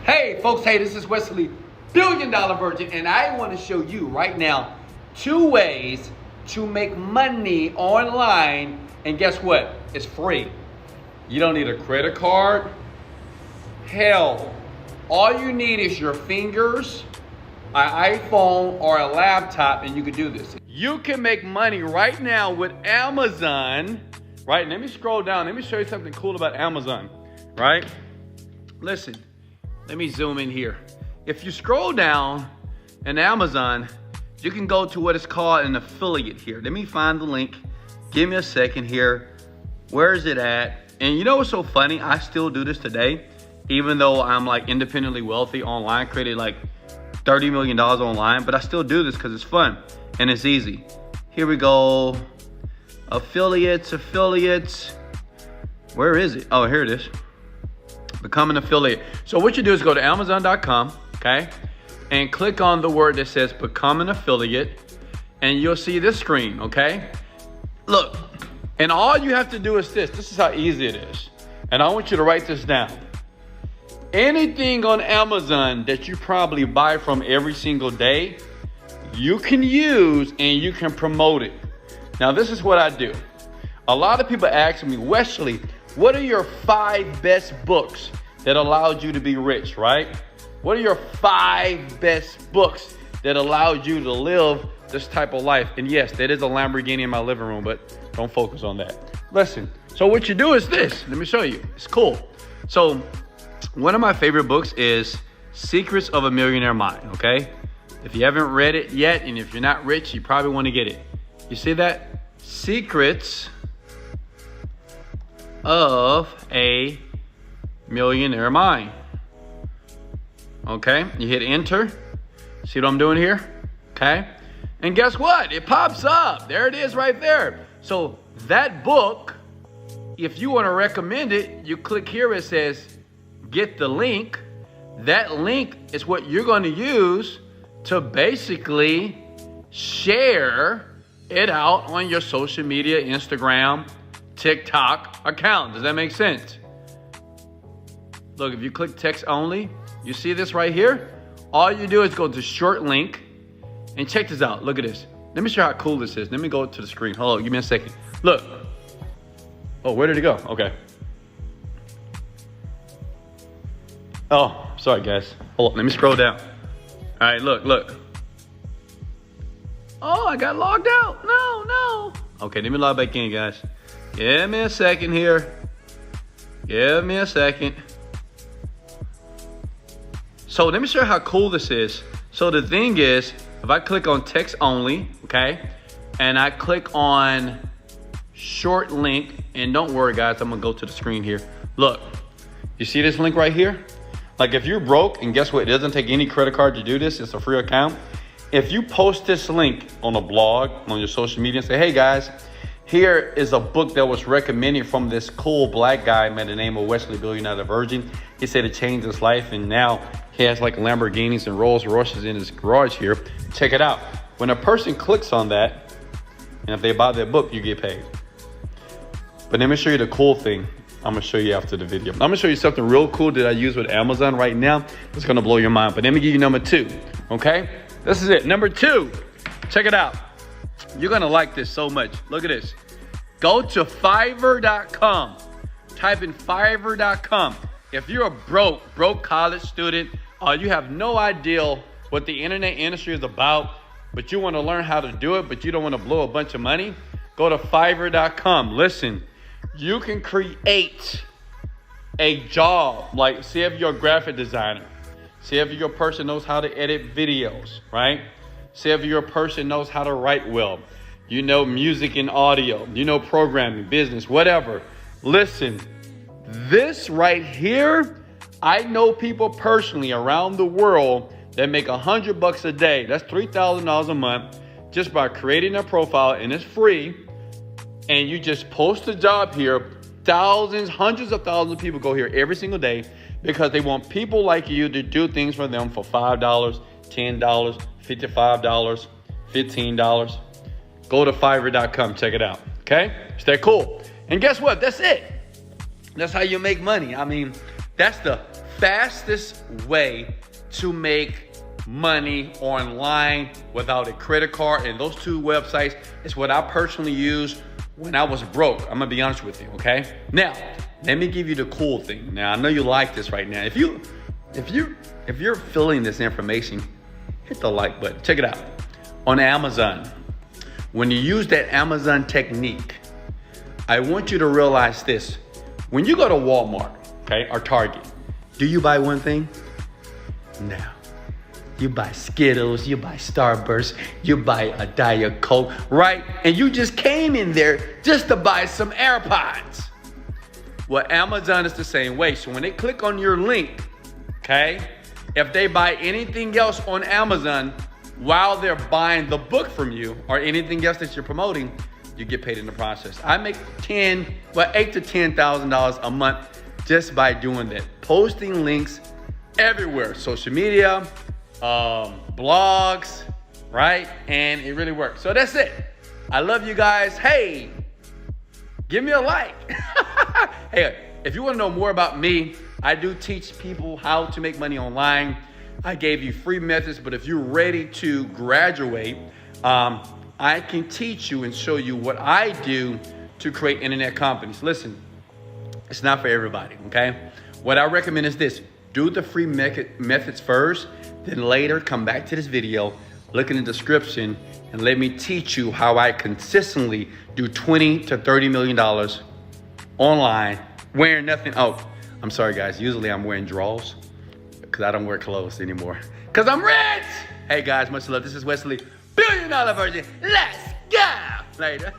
Hey folks, hey, this is Wesley, Billion Dollar Virgin, and I want to show you right now 2 ways to make money online. And guess what? It's free. You don't need a credit card. Hell, all you need is your fingers, an iPhone, or a laptop, and you can do this. You can make money right now with Amazon, right? Let me scroll down. Let me show you something cool about Amazon, right? Listen, let me zoom in here. If you scroll down in Amazon, you can go to what is called an affiliate here. Let me find the link. Give me a second here. Where is it at? And you know what's so funny? I still do this today, even though I'm like independently wealthy online, created like $30 million online, but I still do this because it's fun and it's easy. Here we go. Affiliates. Where is it? Oh, here it is. Become an affiliate. So what you do is go to Amazon.com, okay? And click on the word that says become an affiliate, and you'll see this screen, okay? Look, and all you have to do is this. This is how easy it is. And I want you to write this down. Anything on Amazon that you probably buy from every single day, you can use and you can promote it. Now, this is what I do. A lot of people ask me, Wesley, what are your 5 best books that allowed you to be rich, right? What are your 5 best books that allowed you to live this type of life? And yes, that is a Lamborghini in my living room, but don't focus on that. Listen, so what you do is this. Let me show you. It's cool. So one of my favorite books is Secrets of a Millionaire Mind, okay? If you haven't read it yet, and if you're not rich, you probably want to get it. You see that? Secrets of a Millionaire Mind. Okay, you hit enter. See what I'm doing here? Okay, and guess what? It pops up. There it is right there. So that book, if you want to recommend it, you click here. It says get the link. That link is what you're going to use to basically share it out on your social media, Instagram, TikTok account. Does that make sense? Look, if you click text only, you see this right here? All you do is go to short link and check this out. Look at this. Let me show you how cool this is. Let me go to the screen. Hold on, give me a second. Look. Oh, where did it go? Okay. Oh, sorry guys. Hold on, let me scroll down. All right, look. Oh, I got logged out. No. Okay, let me log back in, guys. Give me a second here. Give me a second. So let me show you how cool this is. So the thing is, if I click on text only, okay, and I click on short link, and don't worry guys, I'm gonna go to the screen here. Look, you see this link right here? Like if you're broke, and guess what? It doesn't take any credit card to do this. It's a free account. If you post this link on a blog, on your social media, and say, hey guys, here is a book that was recommended from this cool black guy by the name of Wesley, Billion Dollar Virgin. He said it changed his life, and now he has like Lamborghinis and Rolls Royces in his garage here. Check it out. When a person clicks on that, and if they buy that book, you get paid. But let me show you the cool thing. I'm gonna show you after the video. I'm gonna show you something real cool that I use with Amazon right now. It's gonna blow your mind. But let me give you number 2, okay? This is it, number 2. Check it out. You're gonna like this so much. Look at this. Go to Fiverr.com. Type in Fiverr.com. If you're a broke college student, you have no idea what the internet industry is about, but you want to learn how to do it, but you don't want to blow a bunch of money, go to Fiverr.com. Listen, you can create a job. Like, say if you're a graphic designer, say if you're a person knows how to edit videos, right? Say if you're a person knows how to write well, you know music and audio, you know programming, business, whatever. Listen, this right here, I know people personally around the world that make $100 a day. That's $3,000 a month just by creating a profile, and it's free. And you just post a job here. Thousands, hundreds of thousands of people go here every single day because they want people like you to do things for them for $5, $10, $55, $15. Go to Fiverr.com. Check it out. Okay? Stay cool. And guess what? That's it. That's how you make money. I mean, that's the fastest way to make money online without a credit card. And those two websites is what I personally used when I was broke. I'm gonna be honest with you, okay? Now, let me give you the cool thing. Now, I know you like this right now. If you're feeling this information, hit the like button. Check it out. On Amazon, when you use that Amazon technique, I want you to realize this. When you go to Walmart, okay, or Target, do you buy one thing? No. You buy Skittles, you buy Starburst, you buy a Diet Coke, right? And you just came in there just to buy some AirPods. Well, Amazon is the same way. So when they click on your link, okay, if they buy anything else on Amazon while they're buying the book from you or anything else that you're promoting, you get paid in the process. I make $8,000 to $10,000 a month just by doing that. Posting links everywhere, social media, blogs, right? And it really works. So that's it. I love you guys. Hey, give me a like. Hey, if you want to know more about me, I do teach people how to make money online. I gave you free methods, but if you're ready to graduate, I can teach you and show you what I do to create internet companies. Listen, it's not for everybody, okay? What I recommend is this. Do the free methods first, then later come back to this video, look in the description, and let me teach you how I consistently do $20 to $30 million online, wearing nothing. Oh, I'm sorry guys, usually I'm wearing drawers because I don't wear clothes anymore because I'm rich. Hey guys, much love. This is Wesley, $1 billion version. Let's go. Later.